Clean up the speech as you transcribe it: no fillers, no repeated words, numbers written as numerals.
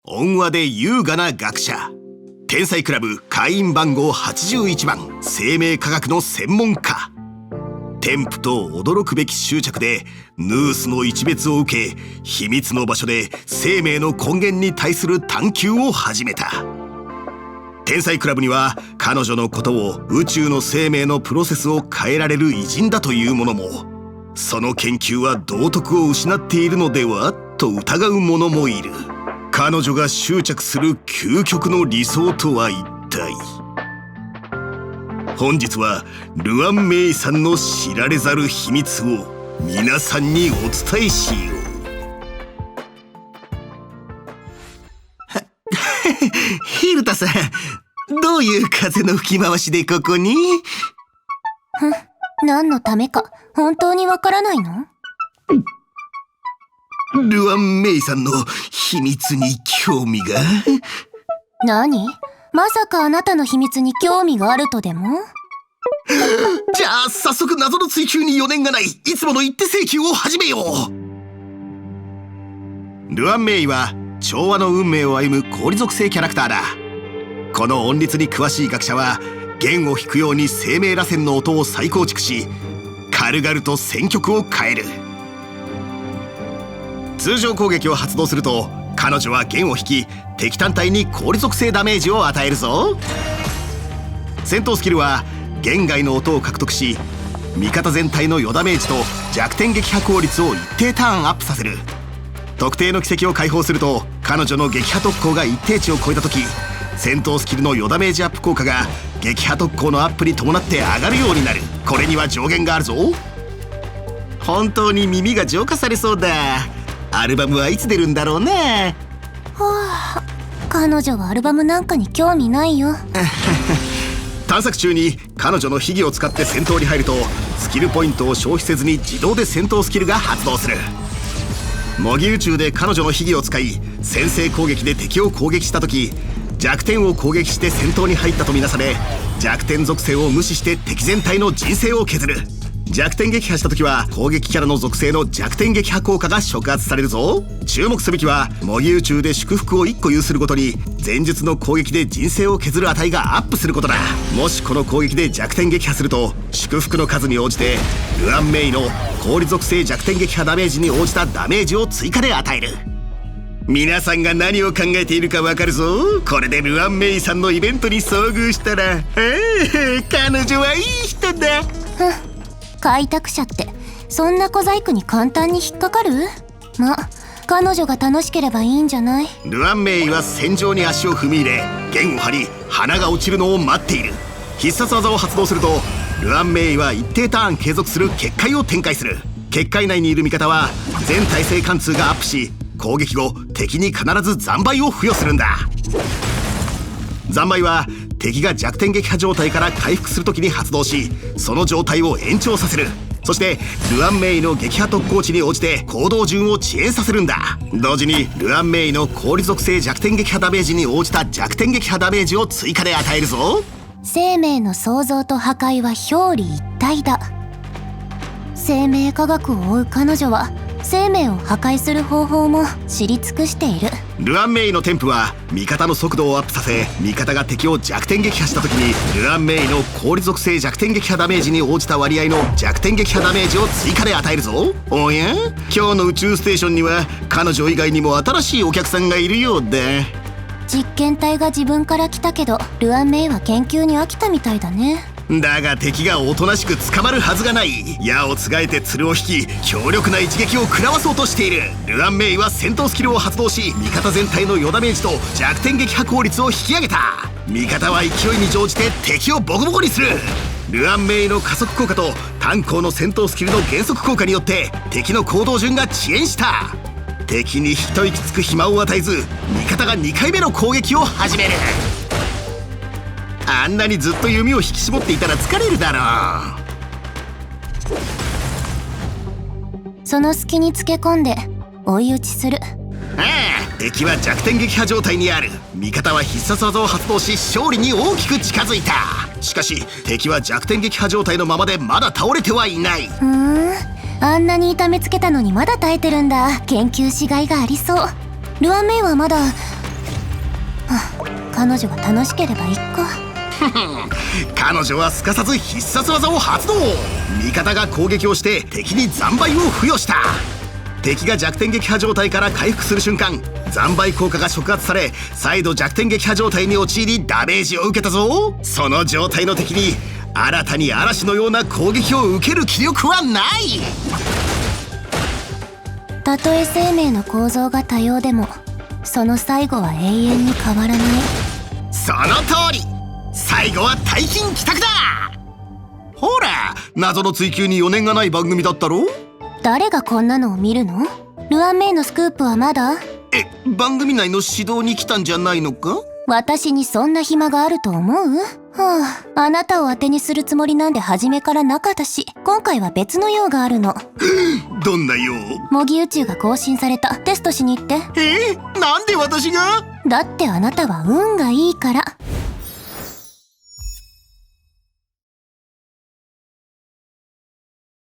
温和で優雅な学者、天才クラブ会員番号81番生命科学の専門家。天賦と驚くべき執着でヌースの一別を受け、秘密の場所で生命の根源に対する探求を始めた。天才クラブには彼女のことを宇宙の生命のプロセスを変えられる偉人だというものも、その研究は道徳を失っているのではと疑う者もいる。彼女が執着する究極の理想とは一体。本日はルアン・メイさんの知られざる秘密を皆さんにお伝えしよう。ヒルタさん、どういう風の吹き回しでここに？何のためか本当にわからないの？ルアン・メイさんの秘密に興味が？何？まさかあなたの秘密に興味があるとでも？じゃあ早速謎の追求に余念がないいつもの一手請求を始めよう。ルアン・メイは調和の運命を歩む氷属性キャラクターだ。この音律に詳しい学者は弦を弾くように生命螺旋の音を再構築し、軽々と選曲を変える。通常攻撃を発動すると彼女は弦を弾き、敵単体に氷属性ダメージを与えるぞ。戦闘スキルは弦外の音を獲得し、味方全体の余ダメージと弱点撃破効率を一定ターンアップさせる。特定の奇跡を解放すると彼女の撃破特攻が一定値を超えた時、戦闘スキルの余ダメージアップ効果が撃破特攻のアップに伴って上がるようになる。これには上限があるぞ。本当に耳が浄化されそうだ。アルバムはいつ出るんだろうね。彼女はアルバムなんかに興味ないよ。探索中に彼女の秘技を使って戦闘に入ると、スキルポイントを消費せずに自動で戦闘スキルが発動する。模擬宇宙で彼女の秘技を使い先制攻撃で敵を攻撃した時、弱点を攻撃して戦闘に入ったとみなされ、弱点属性を無視して敵全体の人生を削る。弱点撃破した時は攻撃キャラの属性の弱点撃破効果が触発されるぞ。注目すべきは模擬宇宙で祝福を1個有するごとに前述の攻撃で人生を削る値がアップすることだ。もしこの攻撃で弱点撃破すると、祝福の数に応じてルアン・メイの氷属性弱点撃破ダメージに応じたダメージを追加で与える。皆さんが何を考えているかわかるぞ。これでルアン・メイさんのイベントに遭遇したら、彼女はいい人だ。開拓者ってそんな小細工に簡単に引っかかる？ま、彼女が楽しければいいんじゃない？ルアン・メイは戦場に足を踏み入れ、弦を張り花が落ちるのを待っている。必殺技を発動するとルアン・メイは一定ターン継続する結界を展開する。結界内にいる味方は全耐性貫通がアップし、攻撃後敵に必ず残骸を付与するんだ。残骸は敵が弱点撃破状態から回復するときに発動し、その状態を延長させる。そしてルアン・メイの撃破特攻値に応じて行動順を遅延させるんだ。同時にルアン・メイの氷属性弱点撃破ダメージに応じた弱点撃破ダメージを追加で与えるぞ。生命の創造と破壊は表裏一体だ。生命科学を追う彼女は生命を破壊する方法も知り尽くしている。ルアン・メイの添付は味方の速度をアップさせ、味方が敵を弱点撃破した時にルアン・メイの氷属性弱点撃破ダメージに応じた割合の弱点撃破ダメージを追加で与えるぞ。おや、今日の宇宙ステーションには彼女以外にも新しいお客さんがいるようだ。実験体が自分から来たけど、ルアン・メイは研究に飽きたみたいだね。だが敵がおとなしく捕まるはずがない。矢をつがえて鶴を引き、強力な一撃を食らわそうとしている。ルアン・メイは戦闘スキルを発動し、味方全体の余ダメージと弱点撃破効率を引き上げた。味方は勢いに乗じて敵をボコボコにする。ルアン・メイの加速効果と炭鉱の戦闘スキルの減速効果によって敵の行動順が遅延した。敵に一息つく暇を与えず、味方が2回目の攻撃を始める。あんなにずっと弓を引き絞っていたら疲れるだろう。その隙につけ込んで追い打ちする。敵は弱点撃破状態にある。味方は必殺技を発動し勝利に大きく近づいた。しかし敵は弱点撃破状態のままでまだ倒れてはいない。あんなに痛めつけたのにまだ耐えてるんだ。研究しがいがありそう。ルアン・メイはまだ彼女が楽しければいいか。彼女はすかさず必殺技を発動。味方が攻撃をして敵に惨敗を付与した。敵が弱点撃破状態から回復する瞬間、惨敗効果が触発され再度弱点撃破状態に陥りダメージを受けたぞ。その状態の敵に新たに嵐のような攻撃を受ける気力はない。たとえ生命の構造が多様でもその最後は永遠に変わらない。その通り、最後は大金帰宅だ。ほら、謎の追求に余念がない番組だったろ。誰がこんなのを見るの？ルアンメイのスクープはまだ？番組内の指導に来たんじゃないのか？私にそんな暇があると思う？はあ、あなたを当てにするつもりなんで初めからなかったし、今回は別の用があるの。どんな用？模擬宇宙が更新された。テストしに行って。なんで私が？だってあなたは運がいいから。